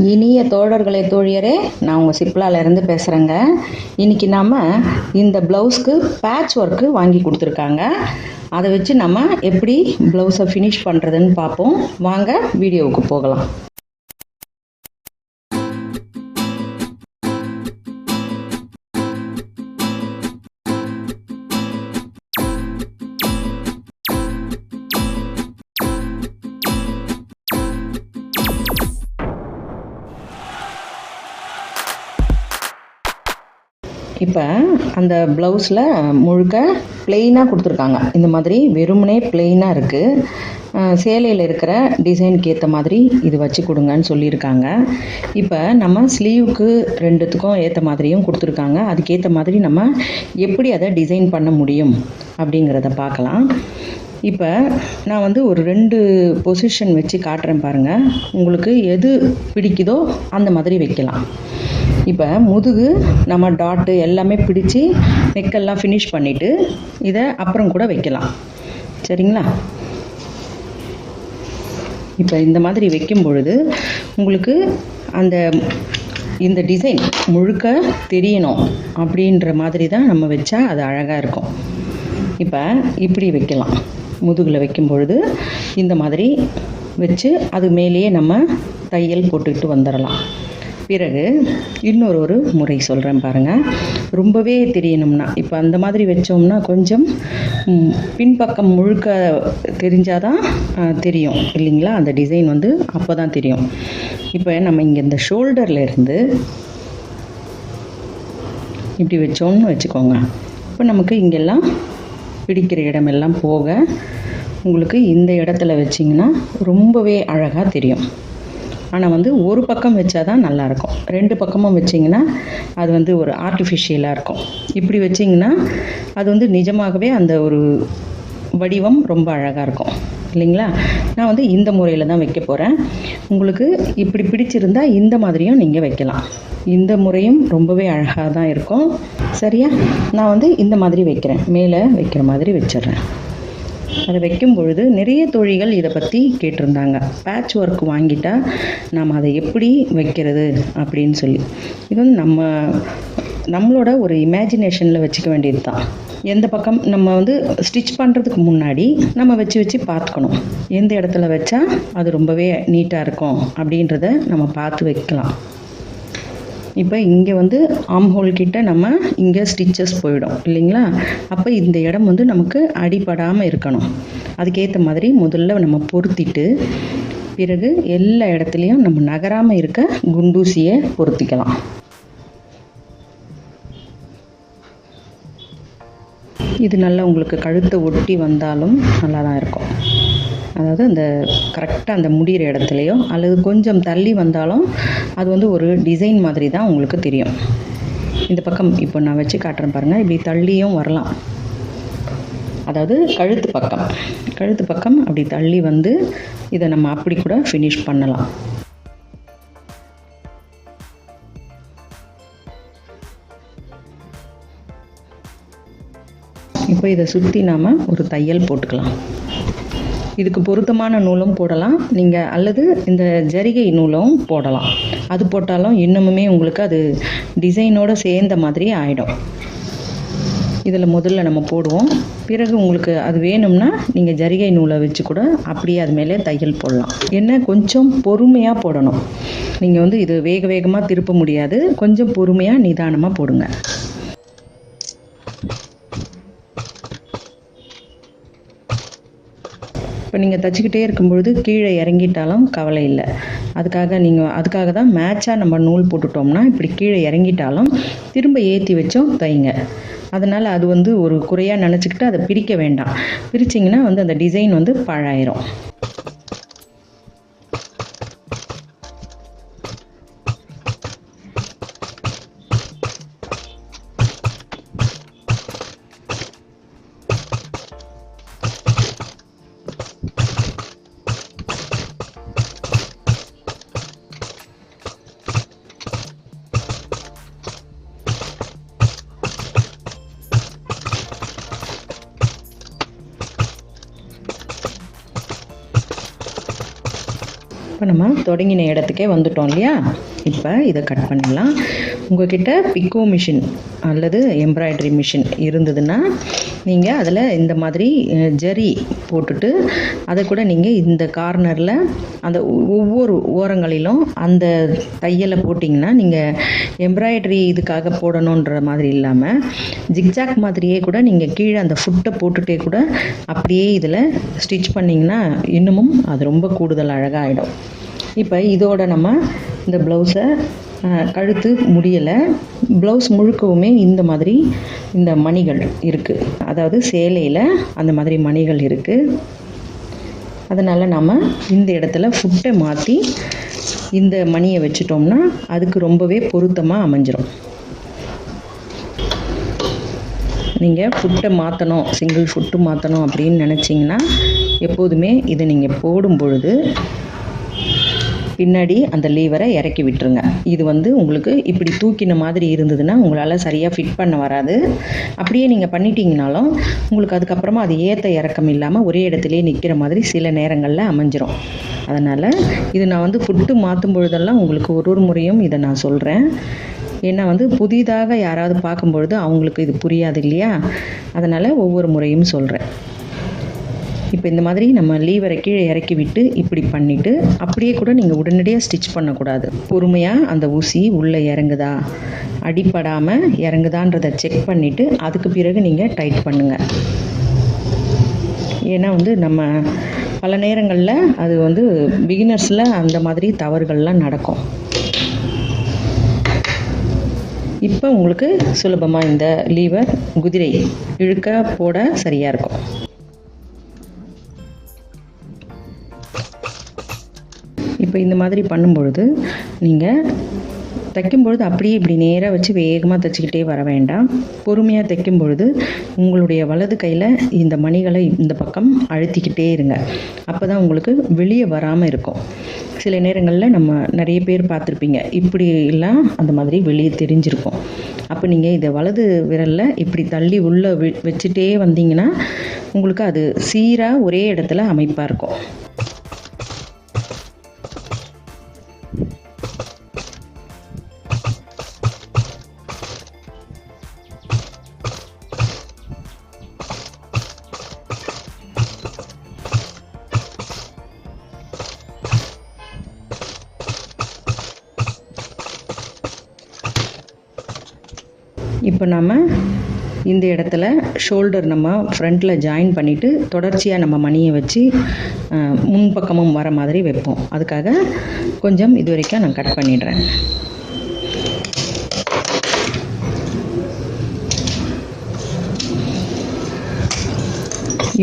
இனிய தோழர்களே தோழியரே, நான் உங்கள் சிப்லாலேருந்து பேசுகிறேங்க. இன்றைக்கி நாம் இந்த ப்ளவுஸ்க்கு பேட்ச் ஒர்க்கு வாங்கி கொடுத்துருக்காங்க. அதை வச்சு நம்ம எப்படி ப்ளவுஸை ஃபினிஷ் பண்ணுறதுன்னு பார்ப்போம். வாங்க வீடியோவுக்கு போகலாம். இப்போ அந்த ப்ளவுஸில் முழுக்க ப்ளெயினாக கொடுத்துருக்காங்க. இந்த மாதிரி வெறுமனே ப்ளெயினாக இருக்குது. சேலையில் இருக்கிற டிசைனுக்கு ஏற்ற மாதிரி இது வச்சு கொடுங்கன்னு சொல்லியிருக்காங்க. இப்போ நம்ம ஸ்லீவுக்கு ரெண்டுத்துக்கும் ஏற்ற மாதிரியும் கொடுத்துருக்காங்க. அதுக்கேற்ற மாதிரி நம்ம எப்படி அதை டிசைன் பண்ண முடியும் அப்படிங்கிறத பார்க்கலாம். இப்போ நான் ஒரு 2 பொசிஷன் வச்சு காட்டுறேன் பாருங்கள். உங்களுக்கு எது பிடிக்குதோ அந்த மாதிரி வைக்கலாம். இப்போ முதுகு நம்ம டாட்டு எல்லாமே பிடிச்சி நெக்கெல்லாம் ஃபினிஷ் பண்ணிவிட்டு இதை அப்புறம் கூட வைக்கலாம். சரிங்களா? இப்போ இந்த மாதிரி வைக்கும் பொழுது உங்களுக்கு இந்த டிசைன் முழுக்க தெரியணும் அப்படின்ற மாதிரி தான் நம்ம வச்சா அது அழகாக இருக்கும். இப்போ இப்படி வைக்கலாம். முதுகில் வைக்கும் பொழுது இந்த மாதிரி வச்சு அது மேலேயே நம்ம தையல் போட்டுக்கிட்டு வந்துடலாம். பிறகு இன்னொரு முறை சொல்கிறேன் பாருங்கள். ரொம்பவே தெரியணும்னா இப்போ அந்த மாதிரி வச்சோம்னா கொஞ்சம் பின்பக்கம் முழுக்க தெரிஞ்சாதான் தெரியும் இல்லைங்களா? அந்த டிசைன் அப்போ தான் தெரியும். இப்போ நம்ம இங்கே இந்த ஷோல்டரில் இருந்து இப்படி வச்சோம்னு வச்சுக்கோங்க. இப்போ நமக்கு இங்கெல்லாம் பிடிக்கிற இடமெல்லாம் போக உங்களுக்கு இந்த இடத்துல வச்சிங்கன்னா ரொம்பவே அழகாக தெரியும். ஆனால் ஒரு பக்கம் வச்சா தான் நல்லாயிருக்கும். 2 பக்கமும் வச்சிங்கன்னா அது ஒரு ஆர்டிஃபிஷியலாக இருக்கும். இப்படி வச்சிங்கன்னா அது நிஜமாகவே அந்த ஒரு வடிவம் ரொம்ப அழகாக இருக்கும் இல்லைங்களா? நான் இந்த முறையில் தான் வைக்க போகிறேன். உங்களுக்கு இப்படி பிடிச்சிருந்தா இந்த மாதிரியும் நீங்கள் வைக்கலாம். இந்த முறையும் ரொம்பவே அழகாக தான் இருக்கும். சரியா? நான் இந்த மாதிரி வைக்கிறேன். மேலே வைக்கிற மாதிரி வச்சிடுறேன். அதை வைக்கும் பொழுது நிறைய தோழிகள் இதை பற்றி கேட்டிருந்தாங்க. பேட்ச் ஒர்க் வாங்கிட்டா நாம் அதை எப்படி வைக்கிறது அப்படின்னு சொல்லி. இது நம்மளோட ஒரு இமேஜினேஷனில் வச்சுக்க வேண்டியது தான். எந்த பக்கம் நம்ம ஸ்டிச் பண்ணுறதுக்கு முன்னாடி நம்ம வச்சு பார்த்துக்கணும். எந்த இடத்துல வச்சா அது ரொம்பவே நீட்டாக இருக்கும் அப்படின்றத நம்ம பார்த்து வைக்கலாம். இப்போ இங்கே ஆம்ஹோல் கிட்ட நம்ம இங்கே ஸ்டிச்சஸ் போயிடும் இல்லைங்களா? அப்போ இந்த இடம் நமக்கு அடிபடாமல் இருக்கணும். அதுக்கேற்ற மாதிரி முதல்ல நம்ம பொருத்திட்டு பிறகு எல்லா இடத்துலையும் நம்ம நகராமல் இருக்க குண்டூசியை பொருத்திக்கலாம். இது நல்லா உங்களுக்கு கழுத்தை ஒட்டி வந்தாலும் நல்லா தான் இருக்கும். அதாவது அந்த கரெக்டாக அந்த முடிகிற இடத்துலையோ அல்லது கொஞ்சம் தள்ளி வந்தாலும் அது ஒரு டிசைன் மாதிரி தான் உங்களுக்கு தெரியும். இந்த பக்கம் இப்போ நான் வச்சு காட்டுறேன் பாருங்கள். இப்படி தள்ளியும் வரலாம். அதாவது கழுத்து பக்கம் அப்படி தள்ளி இதை நம்ம அப்படி கூட ஃபினிஷ் பண்ணலாம். இப்போ இதை சுற்றி நாம் ஒரு தையல் போட்டுக்கலாம். இதுக்கு பொருத்தமான நூலும் போடலாம் நீங்கள், அல்லது இந்த ஜரிகை நூலும் போடலாம். அது போட்டாலும் இன்னமுமே உங்களுக்கு அது டிசைனோடு சேர்ந்த மாதிரி ஆகிடும். இதில் முதல்ல நம்ம போடுவோம். பிறகு உங்களுக்கு அது வேணும்னா நீங்கள் ஜரிகை நூலை வச்சு கூட அப்படியே அது மேலே தையல் போடலாம். என்ன கொஞ்சம் பொறுமையாக போடணும். நீங்கள் இது வேகமாக திருப்ப முடியாது. கொஞ்சம் பொறுமையாக நிதானமாக போடுங்க. இப்போ நீங்கள் தைச்சிக்கிட்டே இருக்கும்பொழுது கீழே இறங்கிட்டாலும் கவலை இல்லை. அதுக்காக தான் மேட்சாக நம்ம நூல் போட்டுட்டோம்னா இப்படி கீழே இறங்கிட்டாலும் திரும்ப ஏற்றி வச்சோம் தைங்க. அதனால் அது ஒரு குறையாக நினச்சிக்கிட்டு அதை பிரிக்க வேண்டாம். பிரிச்சிங்கன்னா அந்த டிசைன் பாழாயிரும். இப்போ நம்ம தொடங்கின இடத்துக்கே வந்துட்டோம் இல்லையா? இப்போ இதை கட் பண்ணிடலாம். உங்கள்கிட்ட பிக்கோ மிஷின் அல்லது எம்ப்ராய்டரி மிஷின் இருந்ததுன்னா நீங்கள் அதில் இந்த மாதிரி ஜரி போட்டுட்டு அதை கூட நீங்கள் இந்த கார்னரில் அந்த ஒவ்வொரு ஓரங்களிலும் அந்த தையலை போட்டிங்கன்னா நீங்கள் எம்ப்ராய்டரி இதுக்காக போடணுன்ற மாதிரி இல்லாமல் ஜிக்ஜாக் மாதிரியே கூட நீங்கள் கீழே அந்த ஃபுட்டை போட்டுகிட்டே கூட அப்படியே இதில் ஸ்டிச் பண்ணிங்கன்னா இன்னமும் அது ரொம்ப கூடுதல் அழகாகிடும். இப்போ இதோட நம்ம இந்த ப்ளவுஸை கழுத்து முடியலை, ப்ளவுஸ் முழுக்கவுமே இந்த மாதிரி இந்த மணிகள் இருக்குது. அதாவது சேலையில் அந்த மாதிரி மணிகள் இருக்குது. அதனால் நம்ம இந்த இடத்துல ஃபுட்டை மாற்றி இந்த மணியை வச்சிட்டோம்னா அதுக்கு ரொம்பவே பொருத்தமாக அமைஞ்சிரும். நீங்கள் ஃபுட்டை மாற்றணும், சிங்கிள் ஃபுட்டு மாற்றணும் அப்படின்னு நினச்சிங்கன்னா எப்போதுமே இதை நீங்கள் போடும் பொழுது பின்னாடி அந்த லீவரை இறக்கி விட்டுருங்க. இது உங்களுக்கு இப்படி தூக்கின மாதிரி இருந்ததுன்னா உங்களால் சரியாக ஃபிட் பண்ண வராது. அப்படியே நீங்கள் பண்ணிட்டீங்கனாலும் உங்களுக்கு அதுக்கப்புறமா அது ஏற்ற இறக்கம் இல்லாமல் ஒரே இடத்துலையே நிற்கிற மாதிரி சில நேரங்களில் அமைஞ்சிரும். அதனால் இது நான் ஃபுட்டு மாற்றும் பொழுதெல்லாம் உங்களுக்கு ஒரு முறையும் இதை நான் சொல்கிறேன். ஏன்னா புதிதாக யாராவது பார்க்கும்பொழுது அவங்களுக்கு இது புரியாது இல்லையா? அதனால் ஒவ்வொரு முறையும் சொல்கிறேன். இப்போ இந்த மாதிரி நம்ம லீவரை கீழே இறக்கி விட்டு இப்படி பண்ணிவிட்டு அப்படியே கூட நீங்கள் உடனடியாக ஸ்டிச் பண்ணக்கூடாது. பொறுமையாக அந்த ஊசி உள்ளே இறங்குதா, அடிப்படாமல் இறங்குதான்றதை செக் பண்ணிவிட்டு அதுக்கு பிறகு நீங்கள் டைட் பண்ணுங்கள். ஏன்னா நம்ம பல நேரங்களில் அது பிகினர்ஸில் அந்த மாதிரி தவறுகள்லாம் நடக்கும். இப்போ உங்களுக்கு சுலபமாக இந்த லீவர் குதிரை இழுக்க போட சரியாக இருக்கும். இப்போ இந்த மாதிரி பண்ணும்பொழுது நீங்கள் தைக்கும்பொழுது அப்படியே இப்படி நேராக வச்சு வேகமாக தைச்சிக்கிட்டே வர வேண்டாம். பொறுமையாக தைக்கும்பொழுது உங்களுடைய வலது கையில் இந்த மணிகளை இந்த பக்கம் அழுத்திக்கிட்டே இருங்க. அப்போ தான் உங்களுக்கு வெளியே வராமல் இருக்கும். சில நேரங்களில் நம்ம நிறைய பேர் பார்த்துருப்பீங்க, இப்படி எல்லாம் அந்த மாதிரி வெளியே தெரிஞ்சிருக்கும். அப்போ நீங்கள் இதை வலது விரலில் இப்படி தள்ளி உள்ளே வச்சுட்டே வந்தீங்கன்னா உங்களுக்கு அது சீராக ஒரே இடத்துல அமைப்பாக இருக்கும். இப்போ நம்ம இந்த இடத்துல ஷோல்டர் நம்ம ஃப்ரண்ட்டில் ஜாயின் பண்ணிவிட்டு தொடர்ச்சியாக நம்ம மணியை வச்சு முன்பக்கமும் வர மாதிரி வைப்போம். அதுக்காக கொஞ்சம் இது வரைக்கும் நான் கட் பண்ணிடுறேன்.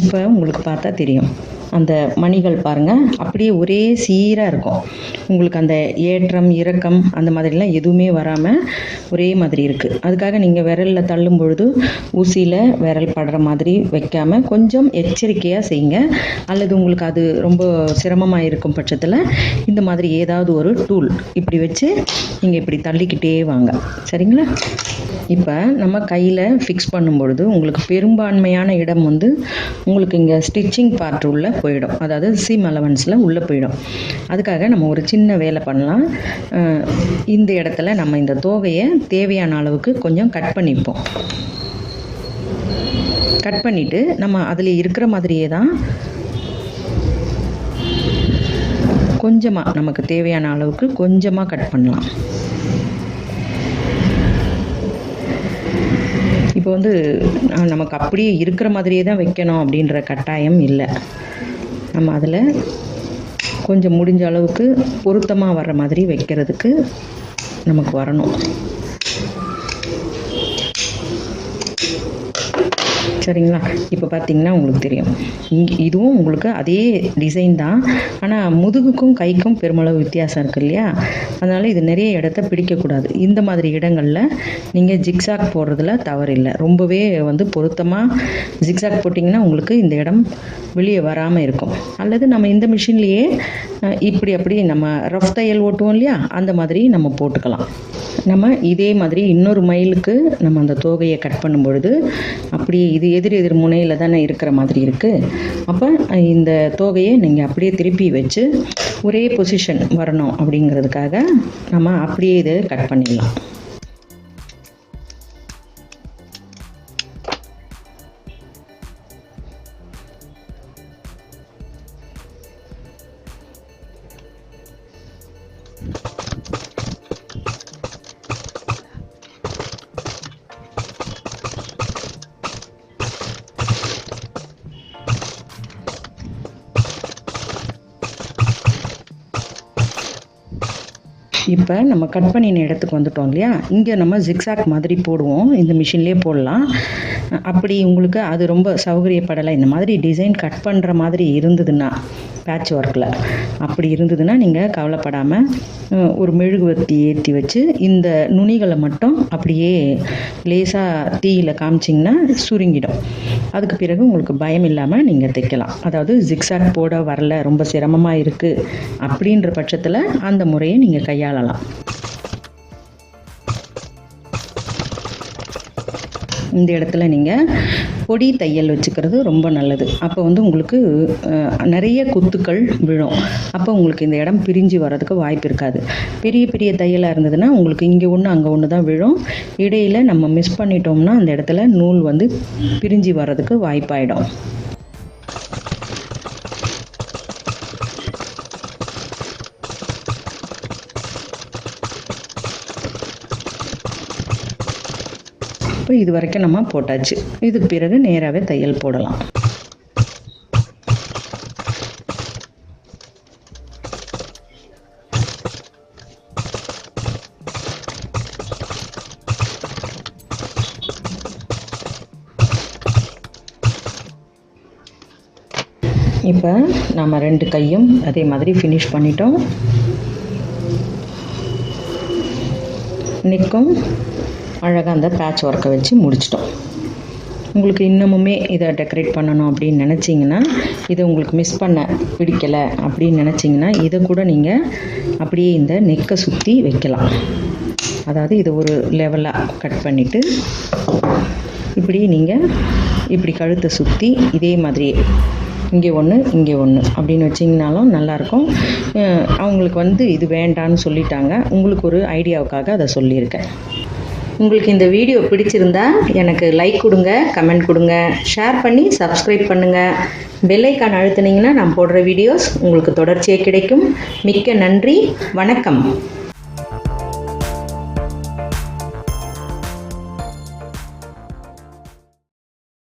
இப்போ உங்களுக்கு பார்த்தா தெரியும், அந்த மணிகள் பாருங்கள் அப்படியே ஒரே சீராக இருக்கும். உங்களுக்கு அந்த ஏற்றம் இறக்கம் அந்த மாதிரிலாம் எதுவுமே வராமல் ஒரே மாதிரி இருக்குது. அதுக்காக நீங்கள் விரலில் தள்ளும் பொழுது ஊசியில் விரல் படுற மாதிரி வைக்காமல் கொஞ்சம் எச்சரிக்கையாக செய்யுங்க. அல்லது உங்களுக்கு அது ரொம்ப சிரமமாக இருக்கும் பட்சத்தில் இந்த மாதிரி ஏதாவது ஒரு டூல் இப்படி வச்சு நீங்கள் இப்படி தள்ளிக்கிட்டே வாங்க. சரிங்களா? இப்போ நம்ம கையில் ஃபிக்ஸ் பண்ணும்பொழுது உங்களுக்கு பெரும்பான்மையான இடம் உங்களுக்கு இங்கே ஸ்டிச்சிங் பார்ட் உள்ளே போயிடும். அதாவது சீம் அலவன்ஸில் உள்ளே போயிடும். அதுக்காக நம்ம ஒரு சின்ன வேலை பண்ணலாம். இந்த இடத்துல நம்ம இந்த தோகையை தேவையான அளவுக்கு கொஞ்சம் கட் பண்ணிப்போம். கட் பண்ணிவிட்டு நம்ம அதில் இருக்கிற மாதிரியே தான் கொஞ்சமாக நமக்கு தேவையான அளவுக்கு கொஞ்சமாக கட் பண்ணலாம். இப்போ நமக்கு அப்படியே இருக்கிற மாதிரியே தான் வைக்கணும் அப்படின்ற கட்டாயம் இல்லை. நம்ம அதில் கொஞ்சம் முடிஞ்ச அளவுக்கு பொருத்தமாக வர்ற மாதிரி வைக்கிறதுக்கு நமக்கு வரணும். சரிங்களா? இப்போ பார்த்தீங்கன்னா உங்களுக்கு தெரியும், இதுவும் உங்களுக்கு அதே டிசைன் தான். ஆனால் முதுகுக்கும் கைக்கும் பெருமளவு வித்தியாசம் இருக்குது இல்லையா? அதனால் இது நிறைய இடத்த பிடிக்கக்கூடாது. இந்த மாதிரி இடங்களில் நீங்கள் ஜிக்ஸாக் போடுறதுல தவறில்லை. ரொம்பவே பொருத்தமாக ஜிக்ஸாக் போட்டிங்கன்னா உங்களுக்கு இந்த இடம் வெளியே வராமல் இருக்கும். அல்லது நம்ம இந்த மிஷின்லேயே இப்படி அப்படி நம்ம ரஃப் தையல் ஓட்டுவோம் இல்லையா, அந்த மாதிரி நம்ம போட்டுக்கலாம். நம்ம இதே மாதிரி இன்னொரு மைலுக்கு நம்ம அந்த தோகையை கட் பண்ணும் பொழுது அப்படியே இது எதிர் முனையில் தானே இருக்கிற மாதிரி இருக்குது. அப்போ இந்த தோகையை நீங்கள் அப்படியே திருப்பி வச்சு ஒரே பொசிஷன் வரணும் அப்படிங்கிறதுக்காக நம்ம அப்படியே இதை கட் பண்ணிடலாம். இப்போ நம்ம கட் பண்ணின இடத்துக்கு வந்துட்டோம் இல்லையா, இங்கே நம்ம ஜிக்ஸாக் மாதிரி போடுவோம், இந்த மிஷின்லேயே போடலாம். அப்படி உங்களுக்கு அது ரொம்ப சௌகரியப்படலை, இந்த மாதிரி டிசைன் கட் பண்ணுற மாதிரி இருந்ததுன்னா பேட்ச் ஒர்க்கில் அப்படி இருந்ததுன்னா நீங்கள் கவலைப்படாமல் ஒரு மெழுகுவர்த்தி ஏற்றி வச்சு இந்த நுனிகளை மட்டும் அப்படியே லேசாக தீயில் காமிச்சிங்கன்னா சுருங்கிடும். அதுக்கு பிறகு உங்களுக்கு பயம் இல்லாமல் நீங்கள் தைக்கலாம். அதாவது ஜிக்ஸாக் போட வரல, ரொம்ப சிரமமாக இருக்குது அப்படின்ற பட்சத்தில் அந்த முறையை நீங்கள் கையாளலாம். இந்த இடத்துல நீங்கள் பொடி தையல் வச்சுக்கிறது ரொம்ப நல்லது. அப்போ உங்களுக்கு நிறைய குத்துக்கள் விழும். அப்போ உங்களுக்கு இந்த இடம் பிரிஞ்சு வர்றதுக்கு வாய்ப்பு இருக்காது. பெரிய பெரிய தையலாக இருந்ததுன்னா உங்களுக்கு இங்கே ஒன்று அங்கே ஒன்று தான் விழும். இடையில் நம்ம மிஸ் பண்ணிட்டோம்னா அந்த இடத்துல நூல் பிரிஞ்சு வர்றதுக்கு வாய்ப்பாயிடும். இப்போ இது வரைக்கும் நம்ம போட்டாச்சு. இதுக்கு பிறகு நேராகவே தையல் போடலாம். இப்போ நம்ம 2 கையும் அதே மாதிரி ஃபினிஷ் பண்ணிட்டோம். நெக்கும் அழகாக அந்த பேட்ச் ஒர்க்கை வச்சு முடிச்சிட்டோம். உங்களுக்கு இன்னமுமே இதை டெக்கரேட் பண்ணணும் அப்படின்னு நினச்சிங்கன்னா, இதை உங்களுக்கு மிஸ் பண்ண பிடிக்கலை அப்படின்னு நினச்சிங்கன்னா இதை கூட நீங்கள் அப்படியே இந்த நெக்கை சுற்றி வைக்கலாம். அதாவது இதை ஒரு லெவலாக கட் பண்ணிவிட்டு இப்படி நீங்கள் இப்படி கழுத்தை சுற்றி இதே மாதிரியே இங்கே ஒன்று இங்கே ஒன்று அப்படின்னு வச்சிங்கனாலும் நல்லாயிருக்கும். அவங்களுக்கு இது வேண்டான்னு சொல்லிட்டாங்க. உங்களுக்கு ஒரு ஐடியாவுக்காக அதை சொல்லியிருக்கேன். உங்களுக்கு இந்த வீடியோ பிடிச்சிருந்தா எனக்கு லைக் கொடுங்க, கமெண்ட் கொடுங்க, ஷேர் பண்ணி சப்ஸ்கிரைப் பண்ணுங்கள். பெல் ஐக்கான் அழுத்துனீங்கன்னா நான் போடுற வீடியோஸ் உங்களுக்கு தொடர்ச்சியாக கிடைக்கும். மிக்க நன்றி. வணக்கம்.